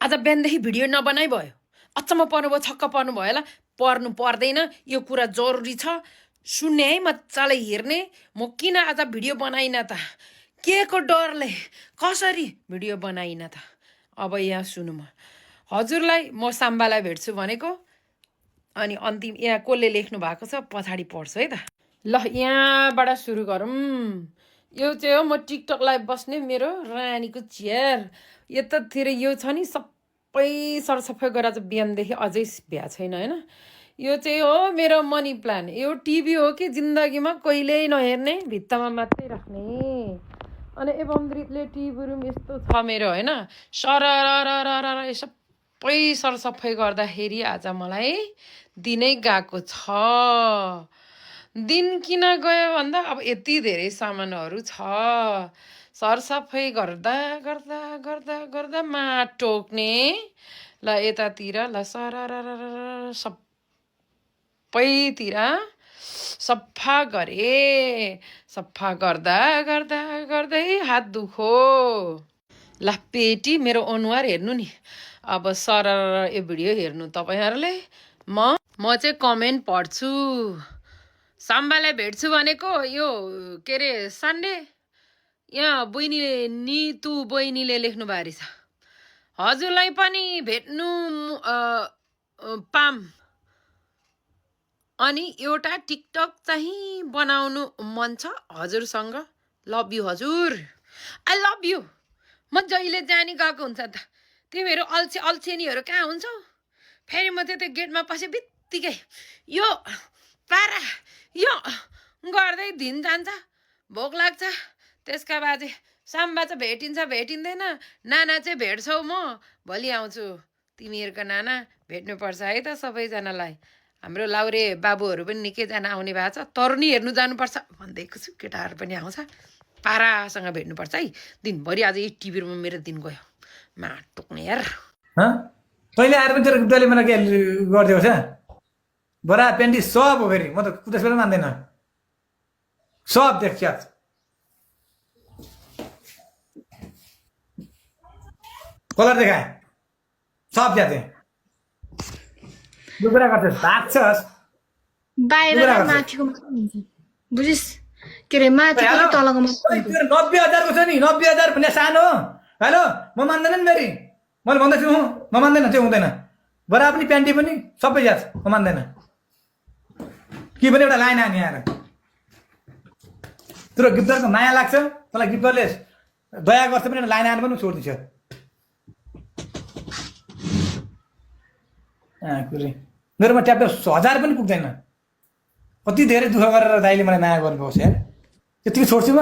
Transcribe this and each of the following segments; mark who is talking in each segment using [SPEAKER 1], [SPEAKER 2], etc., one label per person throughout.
[SPEAKER 1] आज बिहानदेखि भिडियो नबनाइ भयो। अचम्म पर्नुभयो, छक्क पर्नुभयो होला। पर्नु पर्दैन, यो कुरा जरुरी छ। सुन्ने है, मजाले हेर्ने। म किन आज भिडियो बनाइन त, के को डरले कसरी भिडियो बनाइन त। अब यहाँ सुनु, म हजुरलाई म साम्बालाई भेट्छु भनेको। अनि अन्तिम यहाँ कसले लेख्नु भएको छ पछाडि पढ्छु है त। ल यहाँबाट सुरु गरौँ। यो चाहिँ हो म टिकटक लाइभ बस्ने मेरो रानीको चेयर। यतातिर यो छ नि, सबै सरसफाइ गरेर चाहिँ बिहानदेखि अझै भ्या छैन होइन। यो चाहिँ हो मेरो मनी प्लान। यो टिभी हो कि जिन्दगीमा कहिल्यै नहेर्ने, भित्तामा मात्रै राख्ने। अनि एवंद्रितले टिभी रुम यस्तो छ मेरो होइन। सरर सबै सरसफाइ गर्दाखेरि आज मलाई दिनै गएको छ। दिन किन गयो भन्दा अब यति धेरै सामानहरू छ। सरसफाइ गर्दा गर्दा गर्दा गर्दा माट टोक्ने। ल यतातिर ल सरर सबैतिर सफा गरे। सफा गर्दा गर्दा गर्दै हात दुखो। ल पेटी मेरो अनुहार हेर्नु नि। अब सरर यो भिडियो हेर्नु तपाईँहरूले। म चाहिँ कमेन्ट पढ्छु। साम्बालाई भेट्छु भनेको यो के अरे सन्डे। यहाँ बहिनीले नितु बहिनीले लेख्नु भएको रहेछ, हजुरलाई पनि भेट्नु पाम। अनि एउटा टिकटक चाहिँ बनाउनु मन छ हजुरसँग। लभ यु हजुर, आई लभ यु। म जहिले जाने गएको हुन्छ त, तिमीहरू अल्छेनीहरू कहाँ हुन्छौ। फेरि म त्यो गेटमा पसे बित्तिकै यो पारा यो गर्दै दिन जान्छ, भोक लाग्छ। त्यसका बाजे साम्बा चाहिँ भेटिन्छ भेटिँदैन। नाना चाहिँ भेट्छौ, म भोलि आउँछु। तिमीहरूको नाना भेट्नुपर्छ है त सबैजनालाई। हाम्रो लाउरे बाबुहरू पनि निकैजना आउने भएको छ। तरुनी हेर्नु जानुपर्छ भन्दैको छु, केटाहरू पनि आउँछ। पारासँग भेट्नुपर्छ है। दिनभरि आज यही टिभी रुममा मेरो दिन गयो। माट टोक्ने यार।
[SPEAKER 2] तैँले आएर पनि तेरो गुप्ताले मलाई के गरिदिएको छ। बरा पेन्टी सब हो। फेरि म त त्यसबाट मान्दैन। सब देख्छ कलर देखाए सब जाते कुरा गर्छस्, भाग्छस्
[SPEAKER 3] बाहिर माथिको बुझिस् के अरे माथिको र तलको
[SPEAKER 2] 90,000 को छ नि। 90,000 भने सानो। हेलो म मान्दैन नि फेरि। मैले भन्दैछु म मान्दैन, त्यो हुँदैन। बरा पनि प्यान्टी पनि सबै जात म मान्दैन। के पनि एउटा लाइन हानी आएर तेरो गिफ्टरको माया लाग्छ, तँलाई गिफ्टरले दया गर्छ पनि लाइन आएर पनि छोडिदिन्छ। मेरोमा ट्याप्टे 1000 पनि पुग्दैन। कति धेरै दुःख गरेर दाइले मलाई माया गर्नुभएको छ यार। त्यतिकै छोड्छु म।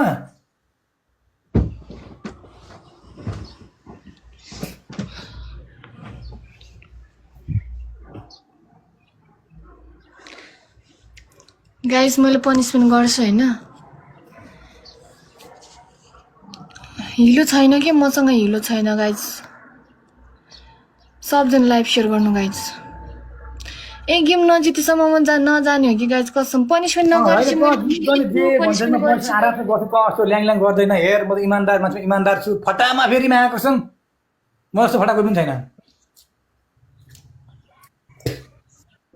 [SPEAKER 3] गाइस मैले पनिसमेन्ट गर्छु होइन। हिलो छैन कि मसँग, हिलो छैन गाइस। सबजना लाइभ सेयर गर्नु गाइस। ए गेम नजितेसम्म म नजाने हो कि गाइस, कसम। पनिसमेन्ट नगरेपछि
[SPEAKER 2] आरामले गर्छु। कस्तो ल्याङ गर्दैन। हेर म त इमान्दार मान्छे, इमान्दार छु। फटामा फेरि माया कसम म जस्तो फटा कोही पनि छैन।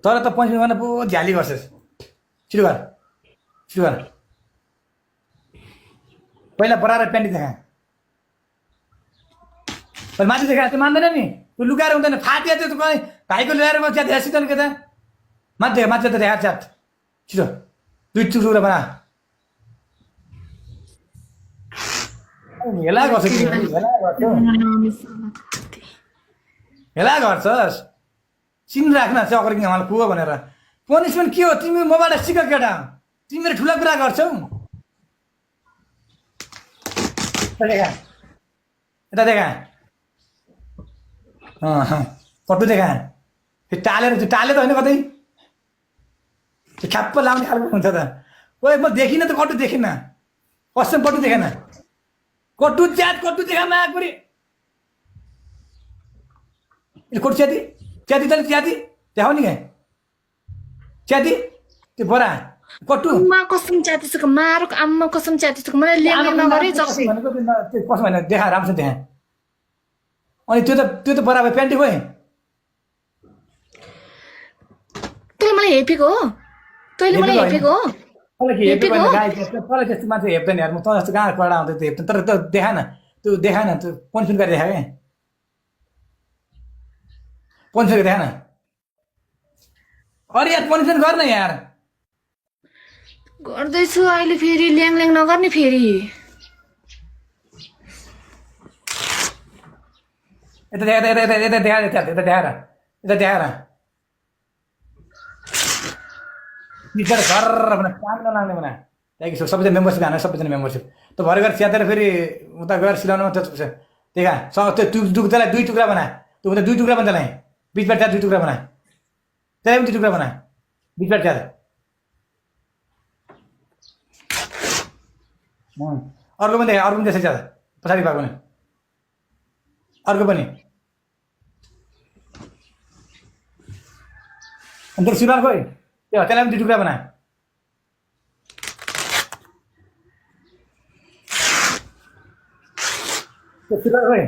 [SPEAKER 2] तर त पनिसमेन्ट गर्न पो झ्याली गर्छस्। छिटो गर छिटो गर। पहिला बराबर प्यान्टी देखा, माथि देखा। त्यो मान्दैन नि, त्यो लुकाएर हुँदैन। फाटिया त्यो भाइको ल्याएर म च्यात हेर्छु त नि। के त माथि त देखा च्यात छिटो। दुई टुक्रा बना हेला गर्छ। हेला गर्छस्। चिन राख्न चक्र कि मलाई को भनेर। पनिसमेन्ट के हो? तिमी मबाट सिक केटा। तिमी मेरो ठुला कुरा गर्छौ। यता देखा कटु देखा। त्यो टालेर त्यो टाले त होइन कतै। त्यो ख्याप्प लाउने खालको हुन्छ त। ओए म देखिनँ त, कटु देखिनँ कसम। कटु देखेन। कटु च्यात कटु देखा माकुरी। कटु च्याति च्याति तले च्याति देखाउ नि। क्या च्याति त्यो बरा कटु
[SPEAKER 3] अम्मा कसम च्यातिसक्यो। मारुक आम्मा कसम च्यातिसक्यो। मलाई ल्याङ नगरे जक्सी
[SPEAKER 2] भनेको त्यो कसो भने देखा। राम्रो देखा। अनि त्यो त बराबर प्यान्टी खोइ
[SPEAKER 3] तैँले मलाई हेपेको हो तैँले मलाई हेपेको हो
[SPEAKER 2] कसलाई के हेपेको होइन गाई कसलाई त्यस्तो मान्छे हेप्दैन यार म त जस्तो कहाँ कडा आउँदै त्यो हेप्दैन तर त्यो देखा न त्यो पनिसमेन्ट गरेर देखा क्या पनिसमेन्ट देखा न अरे यार पनिसमेन्ट गर्न यार
[SPEAKER 3] गर्दैछु अहिले फेरि ल्याङ नगर्ने फेरि
[SPEAKER 2] यता देखाएर पिचर घर भने काम नलाग्ने भने त्यहाँदेखि सबैजना मेम्बरसिप हाने सबैजना मेम्बरसिप त भरे गएर च्यातेर फेरि उता गएर सिलाउनु त्यही त्यो त्यसलाई 2 टुक्रा बना त्यो उता 2 टुक्रा बना त्यसलाई बिचबाट च्यात 2 टुक्रा बना त्यसलाई पनि 2 टुक्रा बना बिचबाट च्यात अर्को पनि देखा अर्को पनि त्यसै च्यात पछाडि भएको नि अर्को पनि अन्त सुरुवात खोइ त्यो त्यसलाई पनि 2 टुक्रा बना त्यो सुरुवात खोइ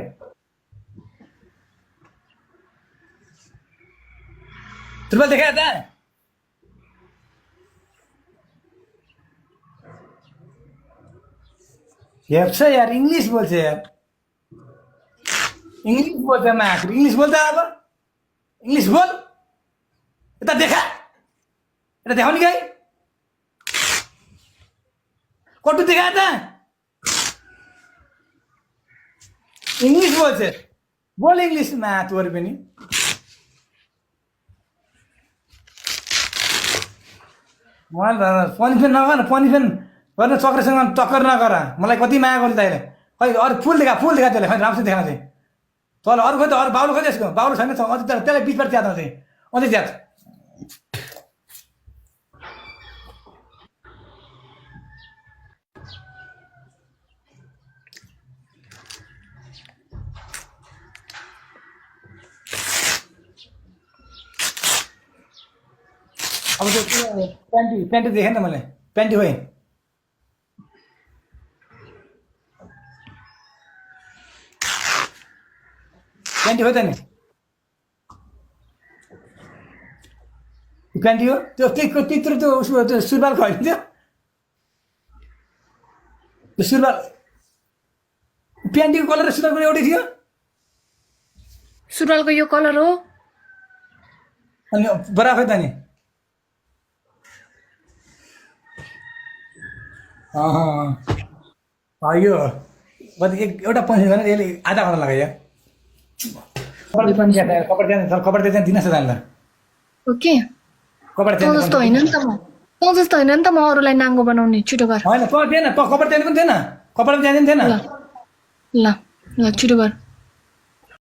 [SPEAKER 2] सुरुवात देखा त हेप्छ यार इंग्लिश बोल्छ यार इंग्लिश बोल्छ माक इंग्लिश बोल्छ अब इंग्लिश बोल यता देखाउने गाई कटु देखा त इंग्लिश बोल्छ बोल इंग्लिश मा तोरी पनि पनिसमेन्ट नगर पनिसमेन्ट गर्न चक्रसँग टक्कर नगर मलाई कति माया गर्छ तैँले खै अरू फुल देखा त्यसले खै राम्रोसँग देखा चाहिँ तल अरू खोइ त अरू बाउलो खोइ त्यसको बाउलो छैन अझै त्यसलाई बिचबाट च्यात चाहिँ अझै च्यात अब त्यो प्यान्टी देखेँ नि त मैले प्यान्टी खोइ प्यान्टी हो त नि प्यान्टी हो त्यो त्यत्रो त्यो उसको त्यो सुरुवाल खुवाइदिन्छ त्यो सुरुवाल प्यान्टीको कलर र सुरुवालको एउटै थियो
[SPEAKER 3] सुरुवालको यो कलर हो
[SPEAKER 2] अनि बराबर त नि यो एउटा पैसा गर्ने यसले आधा घन्टा लगायो कपडा त्यहाँ दिनुहोस् न त
[SPEAKER 3] ओके
[SPEAKER 2] कपडा
[SPEAKER 3] तँ जस्तो होइन नि त म अरूलाई नाङ्गो बनाउने छिटो गर
[SPEAKER 2] होइन थिएन कपडा त्यहाँ पनि थिएन कपडा त्यहाँ थिएन
[SPEAKER 3] ल ल ल छिटो गर